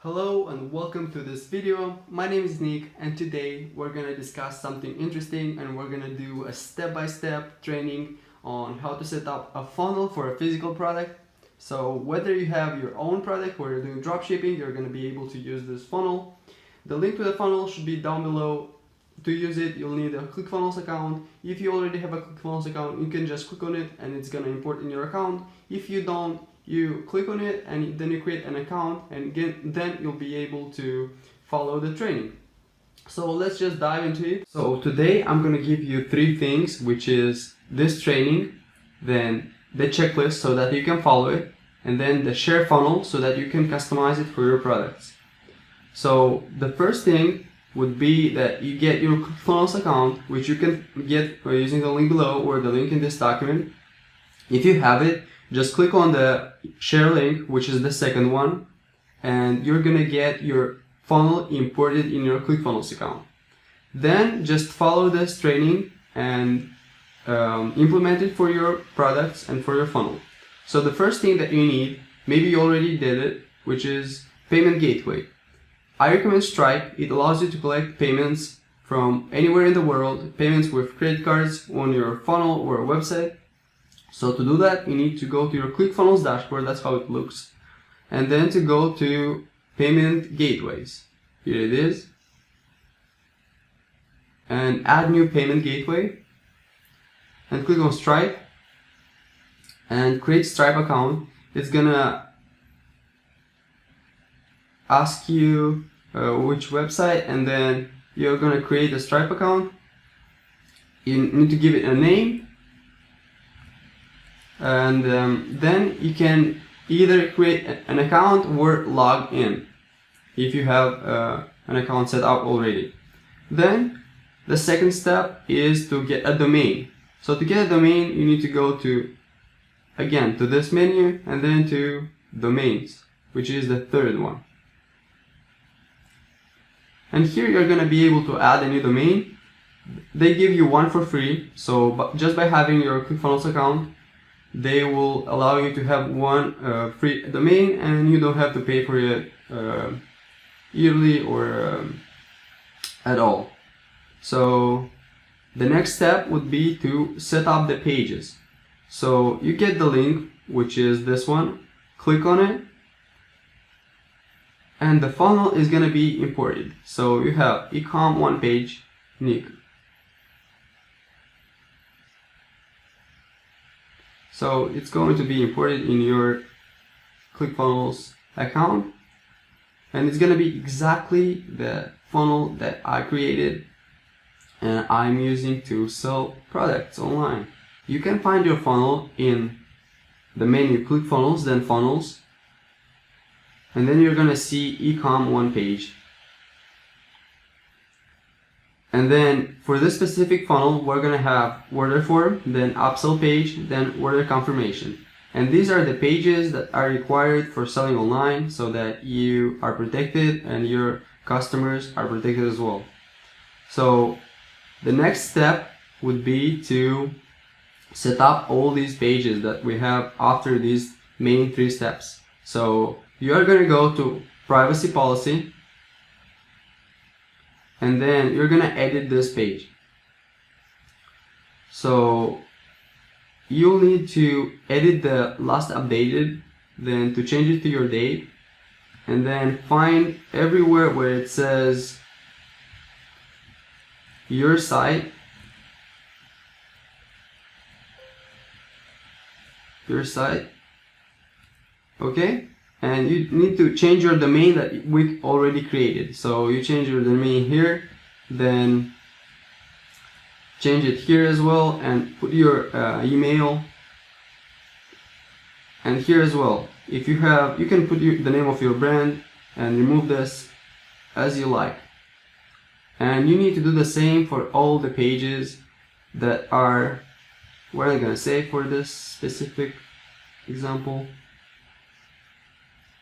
Hello and welcome to this video. My name is Nick and today we're going to discuss something interesting and we're going to do a step-by-step training on how to set up a funnel for a physical product. So whether you have your own product or you're doing dropshipping, you're going to be able to use this funnel. The link to the funnel should be down below. To use it, you'll need a Clickfunnels account. If you already have a Clickfunnels account, you can just click on it and it's going to import in your account. If you don't, you click on it and then you create an account, and then you'll be able to follow the training. So let's just dive into it. So today I'm going to give you 3 things, which is this training, then the checklist so that you can follow it, and then the share funnel so that you can customize it for your products. So the first thing would be that you get your Clickfunnels account, which you can get by using the link below or the link in this document. If you have it, just click on the share link, which is the second one, and you're gonna get your funnel imported in your Clickfunnels account. Then just follow this training and implement it for your products and for your funnel. So the first thing that you need, maybe you already did it, which is payment gateway. I recommend Stripe. It allows you to collect payments from anywhere in the world, payments with credit cards on your funnel or a website. So to do that, you need to go to your Clickfunnels dashboard, that's how it looks, and then to go to payment gateways. Here it is. And add new payment gateway. And click on Stripe and create Stripe account. It's gonna ask you which website, and then you're gonna create a Stripe account. You need to give it a name. And then you can either create an account or log in if you have an account set up already. Then the second step is to get a domain. So to get a domain, you need to go to, again, to this menu and then to domains, which is the third one. And here you're going to be able to add a new domain. They give you one for free, so just by having your Clickfunnels account, they will allow you to have one free domain, and you don't have to pay for it yearly or at all. So the next step would be to set up the pages. So you get the link, which is this one, click on it, and the funnel is going to be imported. So you have ecom one page, Nick. So it's going to be imported in your Clickfunnels account, and it's going to be exactly the funnel that I created and I'm using to sell products online. You can find your funnel in the menu Clickfunnels, then funnels, and then you're going to see ecom one page. And then for this specific funnel, we're going to have order form, then upsell page, then order confirmation. And these are the pages that are required for selling online so that you are protected and your customers are protected as well. So the next step would be to set up all these pages that we have after these main 3 steps. So you are going to go to privacy policy, and then you're gonna edit this page. So you'll need to edit the last updated, then to change it to your date, and then find everywhere where it says your site, okay? And you need to change your domain that we already created. So you change your domain here, then change it here as well, and put your email. And here as well, if you have, you can put the name of your brand and remove this as you like. And you need to do the same for all the pages that are, what I'm gonna say for this specific example.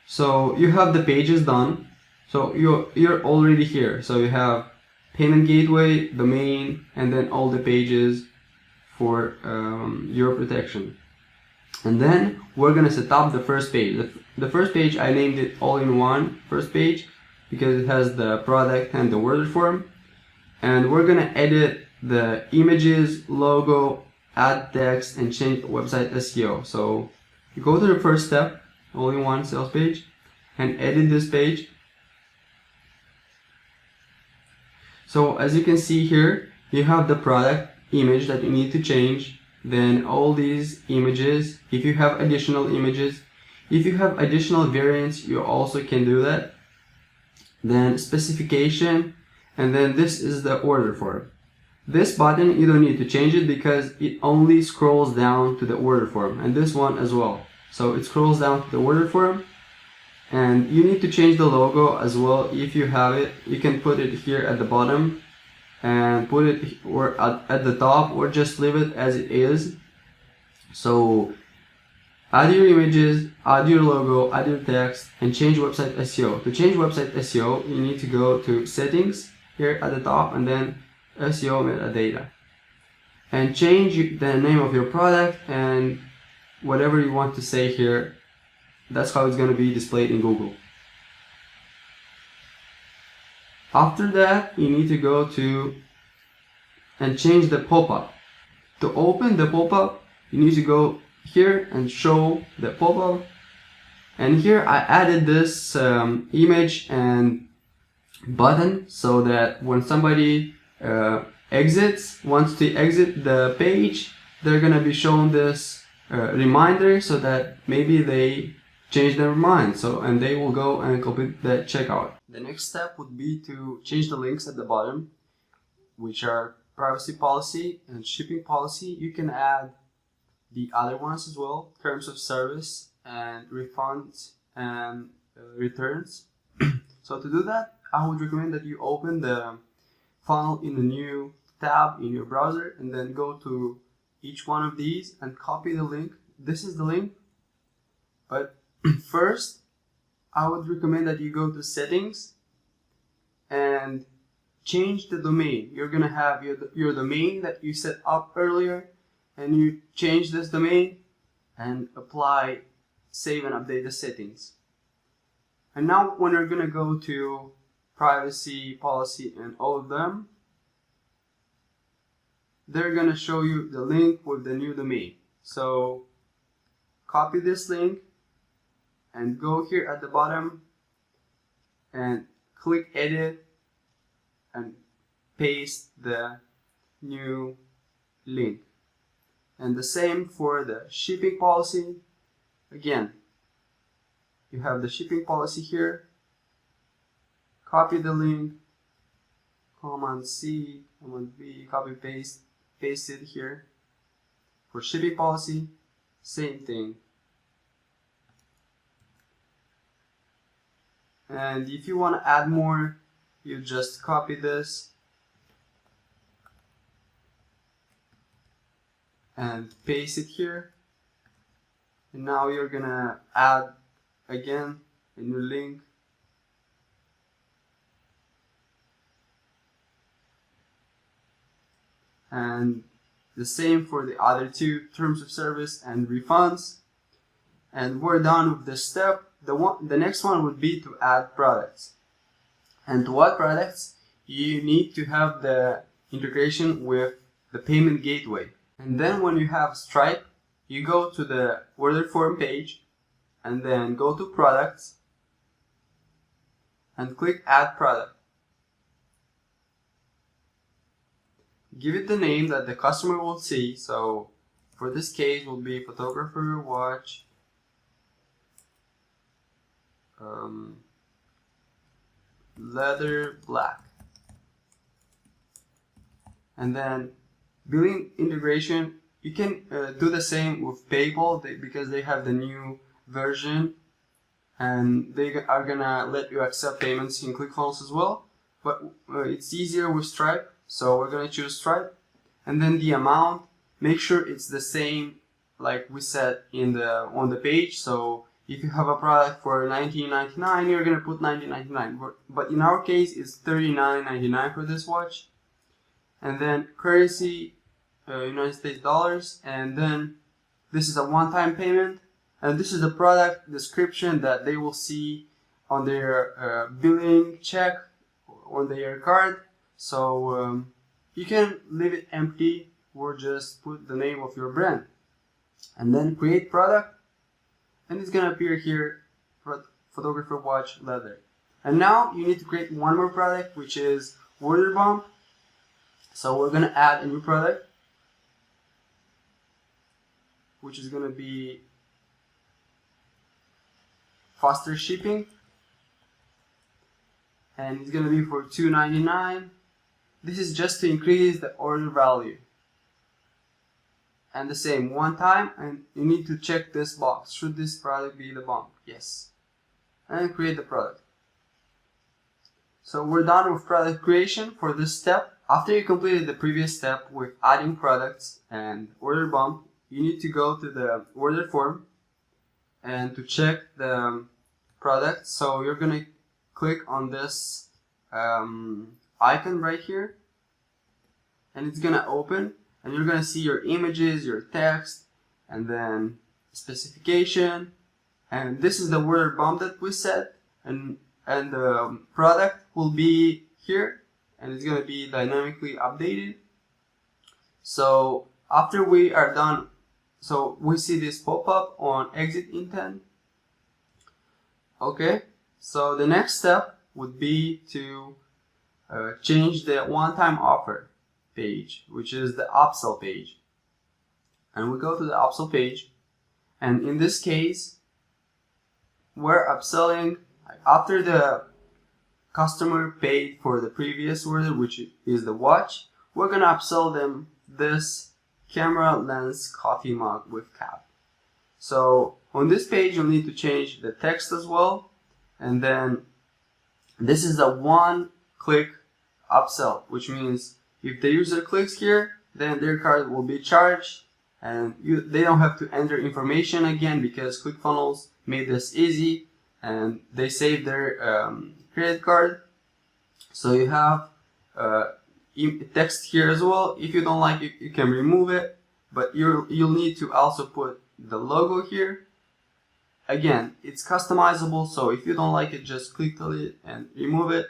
So you have the pages done. So you're already here. So you have payment gateway, domain, and then all the pages for your protection. And then we're gonna set up the first page. The first page I named it all-in-one first page because it has the product and the order form. And we're gonna edit the images, logo, add text, and change website SEO. So you go to the first step, all-in-one sales page, and edit this page. So as you can see here, you have the product image that you need to change, then all these images, if you have additional images, if you have additional variants, you also can do that. Then specification, and then this is the order form. This button, you don't need to change it because it only scrolls down to the order form, and this one as well. So it scrolls down to the order form, and you need to change the logo as well. If you have it, you can put it here at the bottom and put it or at the top, or just leave it as it is. So add your images, add your logo, add your text, and change website SEO. To change website SEO, you need to go to settings here at the top, and then SEO metadata, and change the name of your product and whatever you want to say here. That's how it's going to be displayed in Google. After that, you need to go to and change the pop-up. To open the pop-up, you need to go here and show the pop-up, and here I added this image and button so that when somebody wants to exit the page, they're gonna be shown this reminder so that maybe they change their mind, and they will go and complete the checkout. The next step would be to change the links at the bottom, which are privacy policy and shipping policy. You can add the other ones as well, terms of service and refunds and returns. So to do that, I would recommend that you open the funnel in a new tab in your browser, and then go to each one of these and copy the link. This is the link, but first I would recommend that you go to settings and change the domain. You're gonna have your domain that you set up earlier, and you change this domain and apply, save and update the settings. And now when you're gonna go to privacy policy and all of them, they're gonna show you the link with the new domain. So copy this link and go here at the bottom and click edit and paste the new link. And the same for the shipping policy. Again, you have the shipping policy here. Copy the link, Command C, Command V, copy paste it here. For shipping policy, same thing. And if you want to add more, you just copy this and paste it here. And now you're gonna add again a new link. And the same for the other two, terms of service and refunds. And we're done with this step. The next one would be to add products. And to add products, you need to have the integration with the payment gateway. And then when you have Stripe, you go to the order form page and then go to products and click add product. Give it the name that the customer will see. So for this case will be photographer watch leather black. And then billing integration, you can do the same with PayPal because they have the new version and they are gonna let you accept payments in Clickfunnels as well, but it's easier with Stripe, so we're gonna choose Stripe. And then the amount, make sure it's the same like we said on the page. So if you have a product for $19.99, you're gonna put $19.99, but in our case it's $39.99 for this watch. And then currency, United States dollars, and then this is a one-time payment, and this is the product description that they will see on their billing check on their card. So you can leave it empty or just put the name of your brand and then create product, and it's gonna appear here, photographer watch leather. And now you need to create one more product, which is order bump. So we're gonna add a new product, which is gonna be faster shipping, and it's gonna be for $2.99. This is just to increase the order value. And the same, one time, and you need to check this box. Should this product be the bump? Yes. And create the product. So we're done with product creation for this step. After you completed the previous step with adding products and order bump, you need to go to the order form and to check the product. So you're gonna click on this icon right here, and it's gonna open, and you're gonna see your images, your text, and then specification, and this is the order bump that we set, and the product will be here, and it's gonna be dynamically updated. So after we are done, so we see this pop-up on exit intent. Okay, so the next step would be to change the one-time offer page, which is the upsell page. And we go to the upsell page, and in this case, we're upselling after the customer paid for the previous order, which is the watch. We're gonna upsell them this camera lens coffee mug with cap. So on this page, you'll need to change the text as well, and then this is a one-click upsell, which means if the user clicks here, then their card will be charged, and they don't have to enter information again, because Clickfunnels made this easy, and they save their credit card. So you have text here as well. If you don't like it, you can remove it, but you'll need to also put the logo here. Again, it's customizable, so if you don't like it, just click on it and remove it.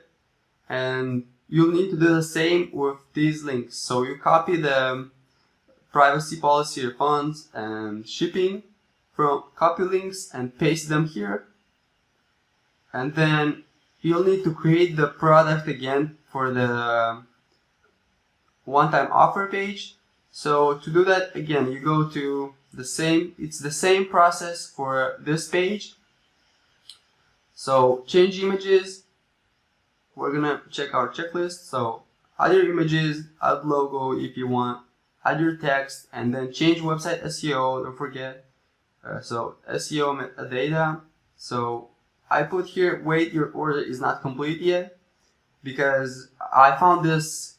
And you'll need to do the same with these links. So you copy the privacy policy, refunds, and shipping from copy links and paste them here. And then you'll need to create the product again for the one-time offer page. So to do that, again, you go to it's the same process for this page. So change images. We're gonna check our checklist. So add your images, add logo if you want, add your text, and then change website SEO, don't forget. So SEO metadata. So I put here, wait, your order is not complete yet, because I found this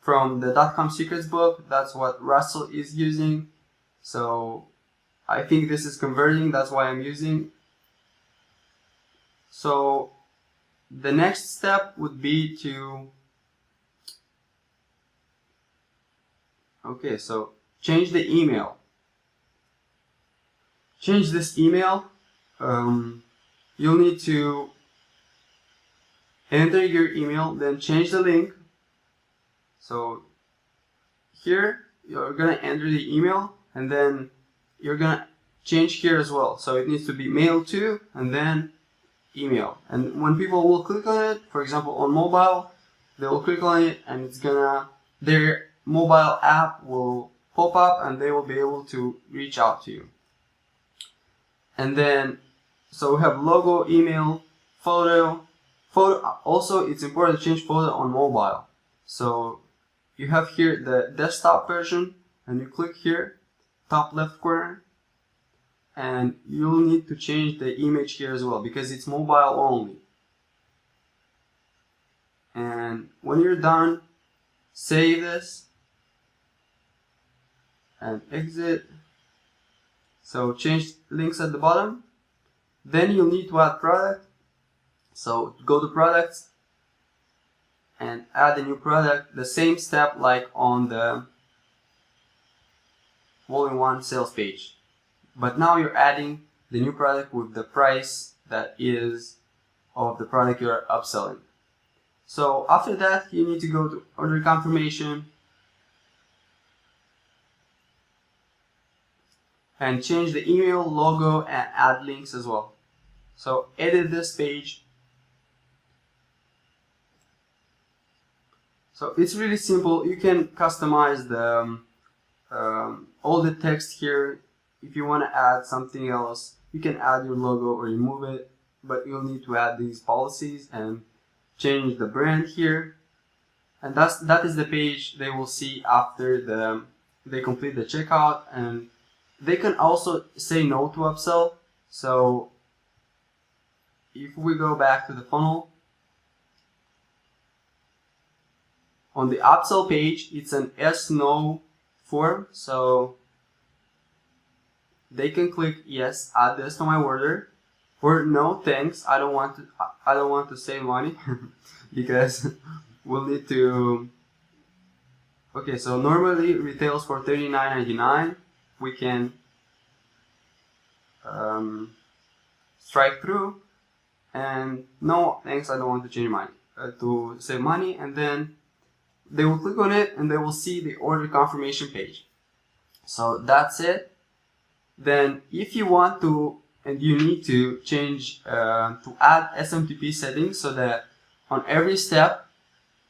from the .com secrets book. That's what Russell is using. So I think this is converting, that's why I'm using. So the next step would be to, okay, so change the email. Change this email. You'll need to enter your email, then change the link. So here you're gonna enter the email, and then you're gonna change here as well. So it needs to be mail to and then email. And when people will click on it, for example on mobile, they will click on it, and it's gonna, their mobile app will pop up, and they will be able to reach out to you. And then, so we have logo, email, photo. Also, it's important to change photo on mobile. So you have here the desktop version, and you click here, top left corner, and you'll need to change the image here as well, because it's mobile only. And when you're done, save this and exit. So change links at the bottom. Then you'll need to add product. So go to products and add a new product. The same step like on the all-in-one sales page. but now you're adding the new product with the price that is of the product you're upselling. So after that, you need to go to order confirmation and change the email, logo, and add links as well. So edit this page. So it's really simple. You can customize the all the text here. If you want to add something else, you can add your logo or remove it, but you'll need to add these policies and change the brand here. And that is the page they will see after they complete the checkout. And they can also say no to upsell. So if we go back to the funnel, on the upsell page, it's an yes/no form. So they can click yes, add this to my order, or no thanks, I don't want to save money because we'll need to. Okay, so normally retails for $39.99. We can strike through, and no thanks, I don't want to change money to save money, and then they will click on it and they will see the order confirmation page. So that's it. Then if you want to, and you need to change to add SMTP settings, so that on every step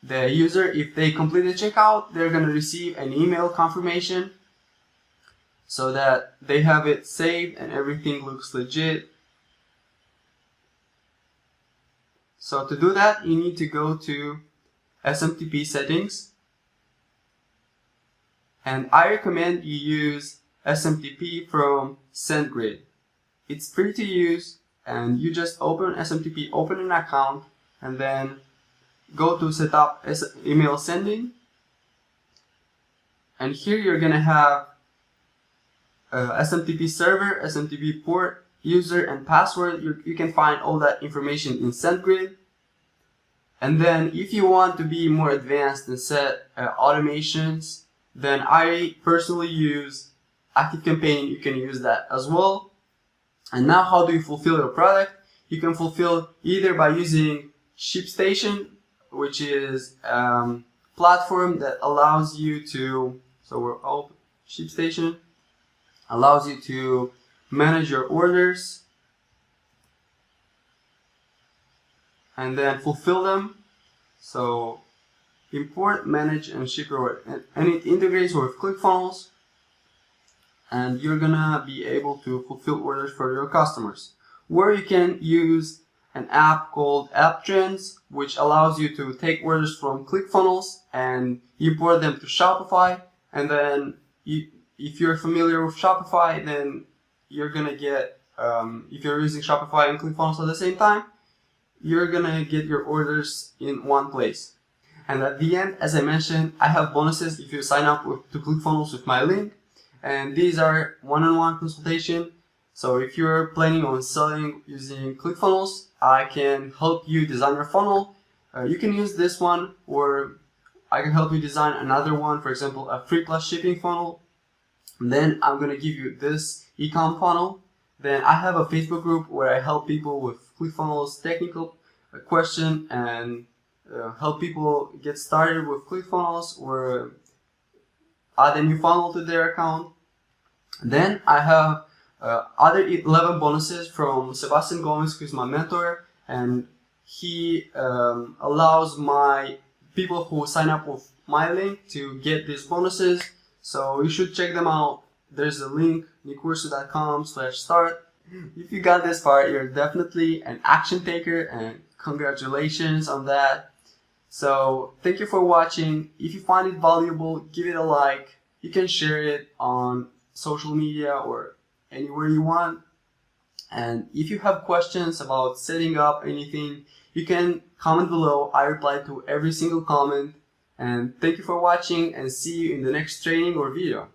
the user, if they complete the checkout, they're going to receive an email confirmation so that they have it saved and everything looks legit. So to do that, you need to go to SMTP settings, and I recommend you use SMTP from SendGrid. It's free to use, and you just open SMTP, open an account, and then go to set up email sending. And here you're gonna have SMTP server, SMTP port, user, and password. You can find all that information in SendGrid. And then if you want to be more advanced and set automations, then I personally use ActiveCampaign. You can use that as well. And now how do you fulfill your product? You can fulfill either by using ShipStation, which is a platform that allows you to, so we're all ShipStation, allows you to manage your orders and then fulfill them. So import, manage, and ship your order. And it integrates with Clickfunnels, and you're gonna be able to fulfill orders for your customers. Where you can use an app called App Trends, which allows you to take orders from Clickfunnels and import them to Shopify. And then if you're familiar with Shopify, then you're gonna get, if you're using Shopify and Clickfunnels at the same time, you're gonna get your orders in one place. And at the end, as I mentioned, I have bonuses if you sign up to Clickfunnels with my link. And these are one-on-one consultation. So if you're planning on selling using Clickfunnels, I can help you design your funnel. You can use this one, or I can help you design another one, for example, a free plus shipping funnel. And then I'm gonna give you this ecom funnel. Then I have a Facebook group where I help people with Clickfunnels technical question and help people get started with Clickfunnels or add a new funnel to their account. Then I have other 11 bonuses from Sebastian Gomez, who's my mentor, and he allows my people who sign up with my link to get these bonuses. So you should check them out. There's a link, nikursu.com/start. If you got this far, you're definitely an action taker, and congratulations on that. So thank you for watching. If you find it valuable, give it a like. You can share it on social media or anywhere you want. And if you have questions about setting up anything, you can comment below. I reply to every single comment. And thank you for watching, and see you in the next training or video.